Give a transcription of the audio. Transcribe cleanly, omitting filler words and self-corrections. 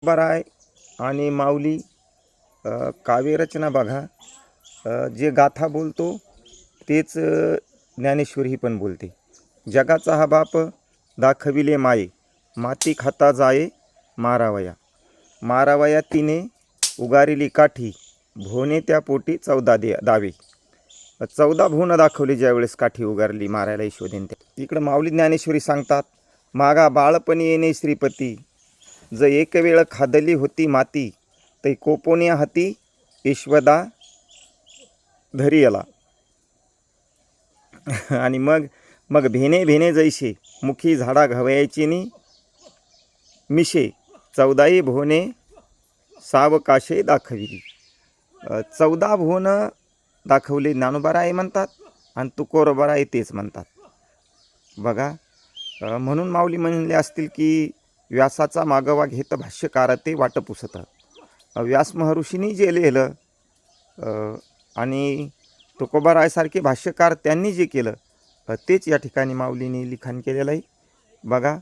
तुकोबाराय आणि माऊली काव्यरचना बघा. जे गाथा बोलतो तेच ज्ञानेश्वरी ही पण बोलते. जगाचा हा बाप दाखविले माये, माती खाता जाये मारावया. मारावया तिने उगारिली काठी, भोने त्या पोटी 14 दावे. 14 भोनं दाखवली ज्यावेळेस काठी उगारली मारायला यशोदेन. इकडं माऊली ज्ञानेश्वरी सांगतात, मागा बाळपणी येणे श्रीपती, ज एक वेळ खादली होती माती, तै कोपोने हाती यशवदा धरियला. आणि मग मग भेने भेने जैसे मुखी झाडा घवयाची नि मिशे, 14 भोने सावकाशे दाखविली. 14 भोन दाखवले ज्ञानोबाराय म्हणतात आणि तुकोबाराय तेच म्हणतात. बघा, म्हणून माऊली म्हणले असतील की व्यासाचा मागवा घेत भाष्यकार ते वाट पुसत. व्यास महर्षींनी जे लिहिलं आणि तुकोबारायसारखे भाष्यकार त्यांनी जे केलं तेच या ठिकाणी माऊलींनी लिखाण केलेलं आहे. बघा,